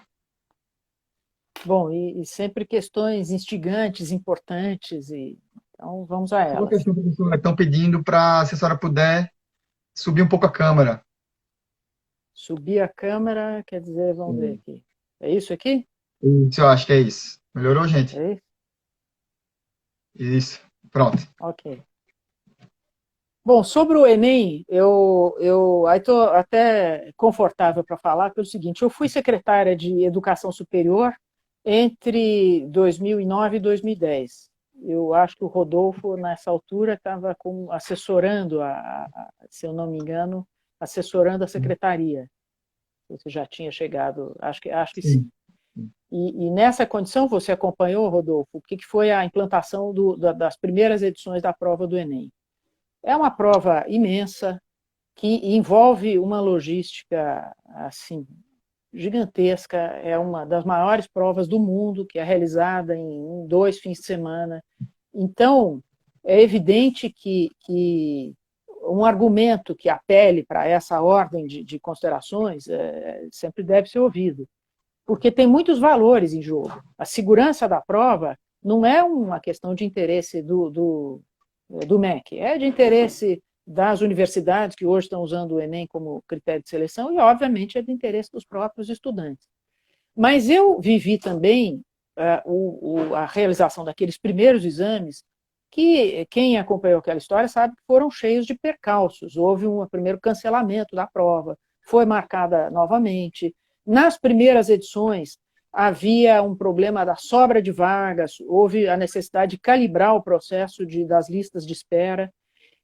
Bom, e sempre questões instigantes, importantes, então vamos a elas. Uma questão que estão pedindo para, se a senhora puder, subir um pouco a câmera. Subir a câmera, quer dizer, vamos ver aqui. É isso aqui? Isso, eu acho que é isso. Melhorou, gente? É isso? Isso. Pronto. Ok. Bom, sobre o Enem, eu estou até confortável para falar pelo seguinte: eu fui secretária de Educação Superior entre 2009 e 2010. Eu acho que o Rodolfo, nessa altura, estava assessorando, se eu não me engano, assessorando a secretaria. Você já tinha chegado, acho que sim. E nessa condição, você acompanhou, Rodolfo, o que foi a implantação das primeiras edições da prova do Enem? É uma prova imensa, que envolve uma logística assim gigantesca, é uma das maiores provas do mundo, que é realizada em 2 fins de semana. Então, é evidente que um argumento que apele para essa ordem de considerações sempre deve ser ouvido, porque tem muitos valores em jogo. A segurança da prova não é uma questão de interesse do MEC, é de interesse das universidades que hoje estão usando o Enem como critério de seleção e, obviamente, é de interesse dos próprios estudantes. Mas eu vivi também a realização daqueles primeiros exames que quem acompanhou aquela história sabe que foram cheios de percalços. Houve um primeiro cancelamento da prova, foi marcada novamente. Nas primeiras edições, havia um problema da sobra de vagas, houve a necessidade de calibrar o processo das listas de espera.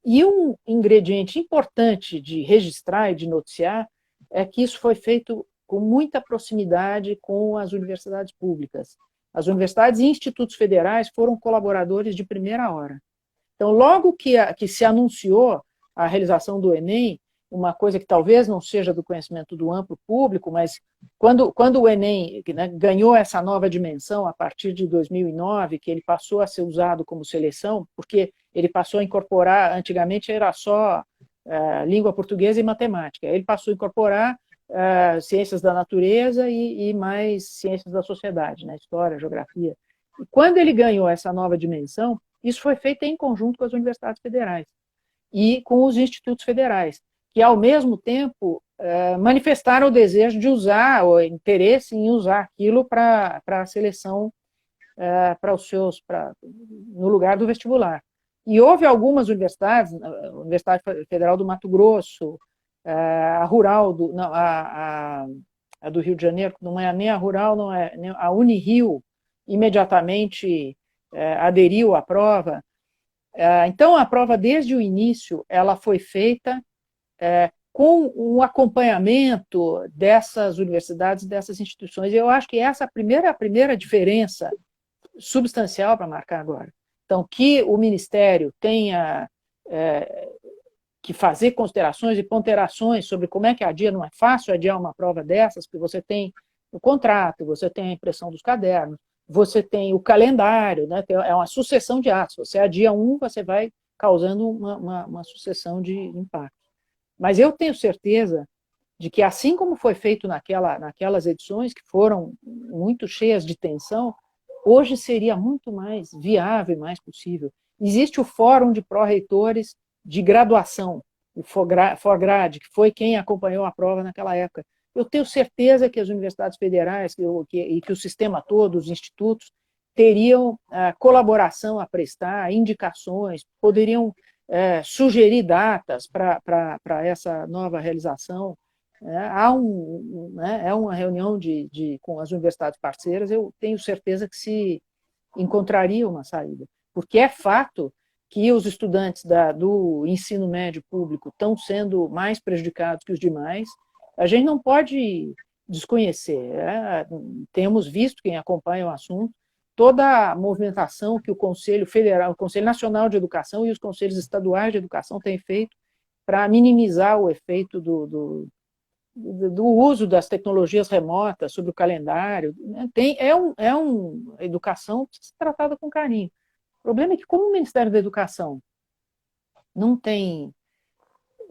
E um ingrediente importante de registrar e de noticiar é que isso foi feito com muita proximidade com as universidades públicas. As universidades e institutos federais foram colaboradores de primeira hora. Então, logo que se anunciou a realização do Enem, uma coisa que talvez não seja do conhecimento do amplo público, mas quando o Enem, né, ganhou essa nova dimensão a partir de 2009, que ele passou a ser usado como seleção, porque ele passou a incorporar, antigamente era só língua portuguesa e matemática, ele passou a incorporar ciências da natureza e mais ciências da sociedade, né, história, geografia. E quando ele ganhou essa nova dimensão, isso foi feito em conjunto com as universidades federais e com os institutos federais, que, ao mesmo tempo, manifestaram o desejo de usar, o interesse em usar aquilo para a seleção no lugar do vestibular. E houve algumas universidades, a Universidade Federal do Mato Grosso, a Rural, a do Rio de Janeiro, não é nem a Rural, não é a Unirio, imediatamente aderiu à prova. Então, a prova, desde o início, ela foi feita com um acompanhamento dessas universidades, dessas instituições. E eu acho que essa é a primeira diferença substancial para marcar agora. Então, que o Ministério tenha que fazer considerações e ponderações sobre como é que adia, não é fácil adiar uma prova dessas, porque você tem o contrato, você tem a impressão dos cadernos, você tem o calendário, né? É uma sucessão de atos. Você adia um, você vai causando uma sucessão de impactos. Mas eu tenho certeza de que, assim como foi feito naquelas edições, que foram muito cheias de tensão, hoje seria muito mais viável e mais possível. Existe o Fórum de Pró-Reitores de Graduação, o FOGRAD, que foi quem acompanhou a prova naquela época. eu tenho certeza que as universidades federais e que o sistema todo, os institutos, teriam colaboração a prestar, indicações, poderiam sugerir datas para essa nova realização. É uma reunião com as universidades parceiras, eu tenho certeza que se encontraria uma saída, porque é fato que os estudantes do ensino médio público estão sendo mais prejudicados que os demais. A gente não pode desconhecer. Temos visto, quem acompanha o assunto, toda a movimentação que o Conselho Federal, o Conselho Nacional de Educação e os Conselhos Estaduais de Educação têm feito para minimizar o efeito do uso das tecnologias remotas sobre o calendário. A educação precisa ser tratada com carinho. O problema é que, como o Ministério da Educação não tem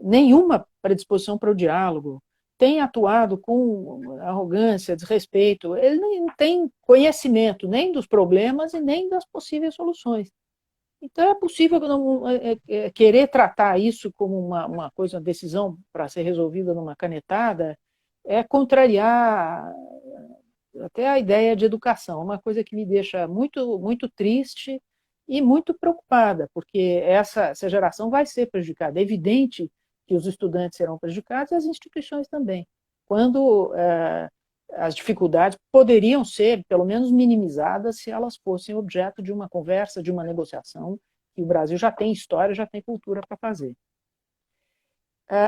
nenhuma predisposição para o diálogo, tem atuado com arrogância, desrespeito, ele não tem conhecimento nem dos problemas e nem das possíveis soluções. Então, é possível querer tratar isso como uma coisa, uma decisão para ser resolvida numa canetada, é contrariar até a ideia de educação, uma coisa que me deixa muito, muito triste e muito preocupada, porque essa geração vai ser prejudicada. É evidente que os estudantes serão prejudicados e as instituições também, quando as dificuldades poderiam ser, pelo menos, minimizadas se elas fossem objeto de uma conversa, de uma negociação, que o Brasil já tem história, já tem cultura para fazer.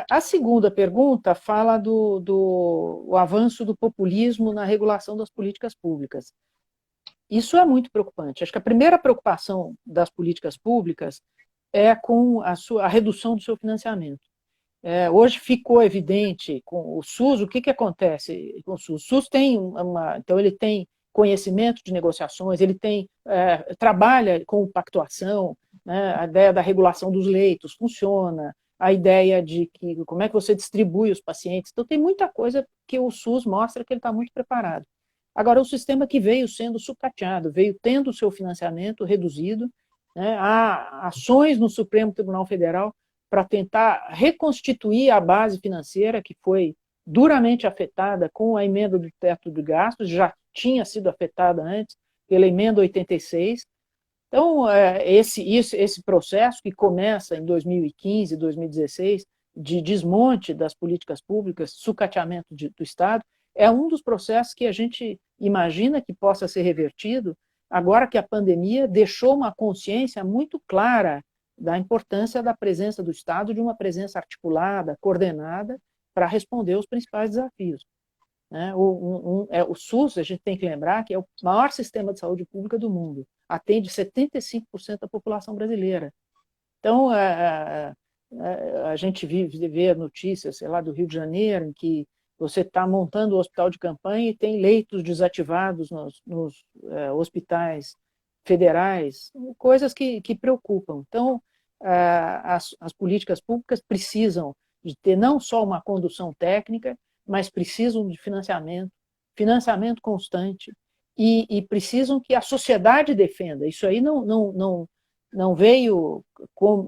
A segunda pergunta fala do avanço do populismo na regulação das políticas públicas. Isso é muito preocupante. Acho que a primeira preocupação das políticas públicas é com a redução do seu financiamento. Hoje ficou evidente com o SUS, o que acontece com o SUS? O SUS tem então ele tem conhecimento de negociações, ele trabalha com pactuação, né, a ideia da regulação dos leitos funciona, a ideia de como é que você distribui os pacientes. Então tem muita coisa que o SUS mostra que ele está muito preparado. Agora, o sistema que veio sendo sucateado, veio tendo o seu financiamento reduzido, né, há ações no Supremo Tribunal Federal para tentar reconstituir a base financeira que foi duramente afetada com a emenda do teto de gastos, já tinha sido afetada antes pela emenda 86. Então, esse processo que começa em 2015, 2016, de desmonte das políticas públicas, sucateamento do Estado, é um dos processos que a gente imagina que possa ser revertido agora que a pandemia deixou uma consciência muito clara da importância da presença do Estado, de uma presença articulada, coordenada, para responder aos principais desafios. O SUS, a gente tem que lembrar que é o maior sistema de saúde pública do mundo, atende 75% da população brasileira. Então, a gente vê notícias, sei lá, do Rio de Janeiro, em que você está montando o hospital de campanha e tem leitos desativados nos hospitais federais, coisas que preocupam. Então, as políticas públicas precisam de ter não só uma condução técnica, mas precisam de financiamento constante, e precisam que a sociedade defenda. Isso aí não veio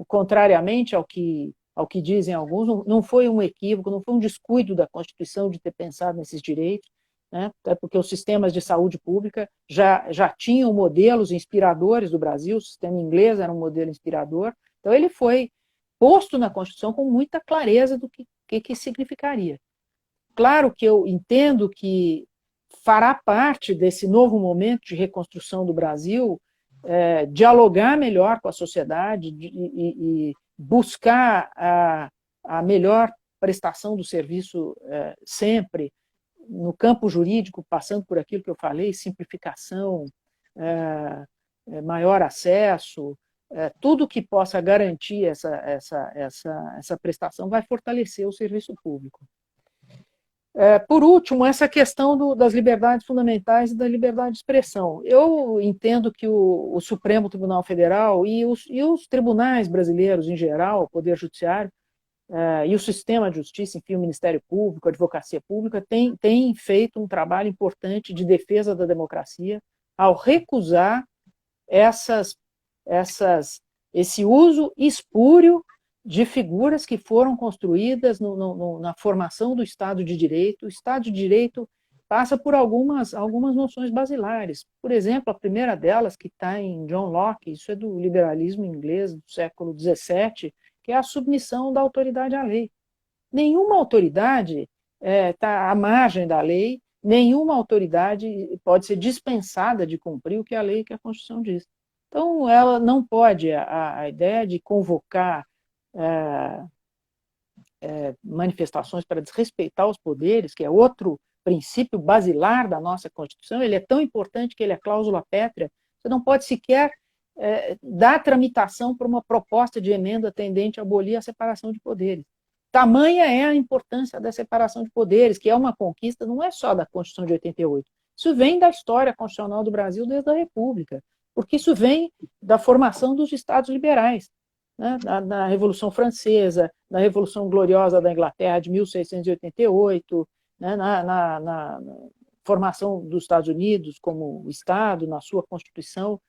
contrariamente ao que dizem alguns, não foi um equívoco, não foi um descuido da Constituição de ter pensado nesses direitos, né? Até porque os sistemas de saúde pública já tinham modelos inspiradores do Brasil, o sistema inglês era um modelo inspirador, então ele foi posto na Constituição com muita clareza do que significaria. Claro que eu entendo que fará parte desse novo momento de reconstrução do Brasil dialogar melhor com a sociedade e buscar a melhor prestação do serviço sempre, no campo jurídico, passando por aquilo que eu falei, simplificação, maior acesso, tudo que possa garantir essa prestação vai fortalecer o serviço público. Por último, essa questão das liberdades fundamentais e da liberdade de expressão. Eu entendo que o Supremo Tribunal Federal e os tribunais brasileiros em geral, o Poder Judiciário, e o sistema de justiça, enfim, o Ministério Público, a Advocacia Pública, tem feito um trabalho importante de defesa da democracia ao recusar esse uso espúrio de figuras que foram construídas na formação do Estado de Direito. O Estado de Direito passa por algumas noções basilares. Por exemplo, a primeira delas, que está em John Locke, isso é do liberalismo inglês do século XVII, que é a submissão da autoridade à lei. Nenhuma autoridade está à margem da lei, nenhuma autoridade pode ser dispensada de cumprir o que a lei e que a Constituição diz. Então, ela não pode, a ideia de convocar manifestações para desrespeitar os poderes, que é outro princípio basilar da nossa Constituição, ele é tão importante que ele é cláusula pétrea, você não pode sequer dar tramitação para uma proposta de emenda tendente a abolir a separação de poderes. Tamanha é a importância da separação de poderes, que é uma conquista, não é só da Constituição de 88, isso vem da história constitucional do Brasil desde a República, porque isso vem da formação dos Estados liberais, né? Na Revolução Francesa, na Revolução Gloriosa da Inglaterra de 1688, né? na formação dos Estados Unidos como Estado, na sua Constituição.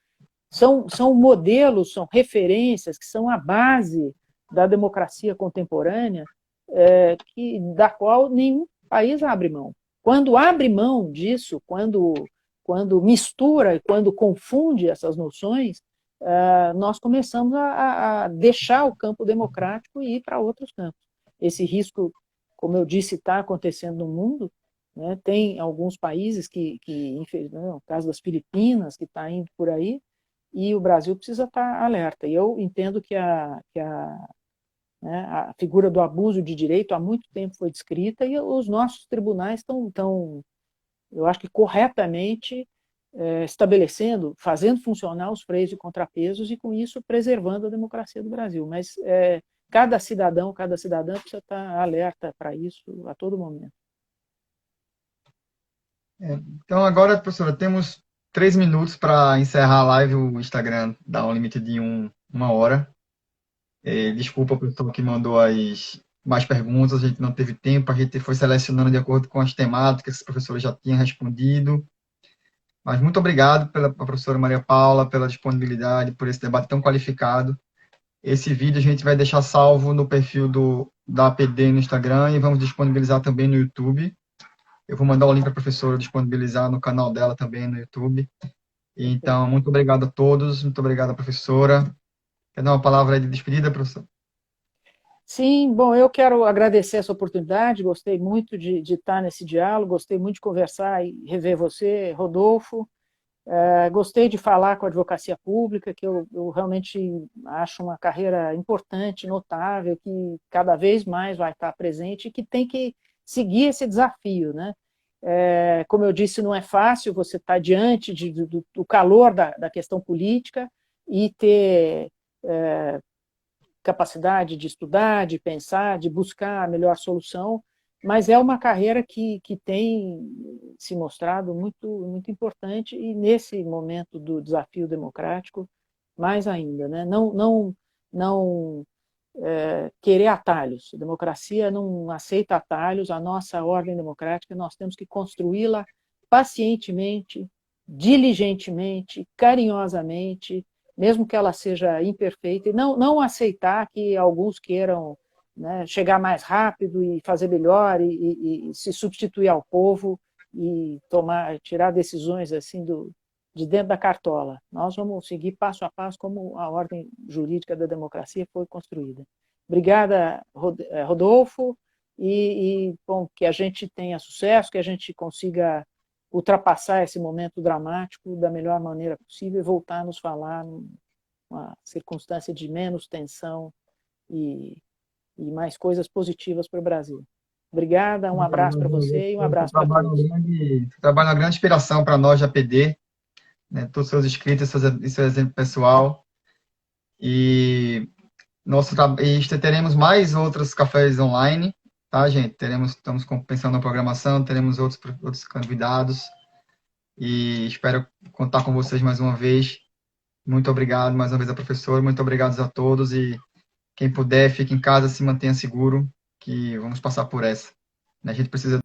São modelos, são referências que são a base da democracia contemporânea, da qual nenhum país abre mão. Quando abre mão disso, quando mistura e quando confunde essas noções, nós começamos a deixar o campo democrático e ir para outros campos. Esse risco, como eu disse, está acontecendo no mundo, né? Tem alguns países infelizmente, o caso das Filipinas, que está indo por aí, e o Brasil precisa estar alerta. E eu entendo que a figura do abuso de direito há muito tempo foi descrita e os nossos tribunais estão, eu acho que corretamente, estabelecendo, fazendo funcionar os freios e contrapesos e, com isso, preservando a democracia do Brasil. Mas cada cidadão, cada cidadã precisa estar alerta para isso a todo momento. Então, agora, professora, temos 3 minutos para encerrar a live. O Instagram dá um limite de 1 hora. Desculpa, professor, que mandou as mais perguntas, a gente não teve tempo, a gente foi selecionando de acordo com as temáticas que os professores já tinham respondido. Mas muito obrigado pela professora Maria Paula, pela disponibilidade, por esse debate tão qualificado. Esse vídeo a gente vai deixar salvo no perfil da APD no Instagram e vamos disponibilizar também no YouTube. Eu vou mandar o link para a professora disponibilizar no canal dela também no YouTube. Então, muito obrigado a todos, muito obrigado, professora. Quer dar uma palavra de despedida, professor? Sim, bom, eu quero agradecer essa oportunidade, gostei muito de estar nesse diálogo, gostei muito de conversar e rever você, Rodolfo. Gostei de falar com a advocacia pública, que eu realmente acho uma carreira importante, notável, que cada vez mais vai estar presente e que tem que seguir esse desafio, né? Como eu disse, não é fácil você estar diante do calor da questão política e ter capacidade de estudar, de pensar, de buscar a melhor solução, mas é uma carreira que tem se mostrado muito, muito importante e, nesse momento do desafio democrático, mais ainda, né? Não querer atalhos. A democracia não aceita atalhos. A nossa ordem democrática, nós temos que construí-la pacientemente, diligentemente, carinhosamente, mesmo que ela seja imperfeita, e não aceitar que alguns queiram, né, chegar mais rápido e fazer melhor e se substituir ao povo e tirar decisões assim de dentro da cartola. Nós vamos seguir passo a passo como a ordem jurídica da democracia foi construída. Obrigada, Rodolfo, bom, que a gente tenha sucesso, que a gente consiga ultrapassar esse momento dramático da melhor maneira possível e voltar a nos falar numa circunstância de menos tensão e mais coisas positivas para o Brasil. Obrigada, um abraço para você e um abraço para todos. Seu trabalho é uma grande inspiração para nós da APD, né, todos os seus escritos e seu exemplo pessoal. E teremos mais outros cafés online, tá, gente? Estamos pensando na programação, teremos outros convidados e espero contar com vocês mais uma vez. Muito obrigado mais uma vez a professora, muito obrigado a todos e quem puder, fique em casa, se mantenha seguro, que vamos passar por essa. A gente precisa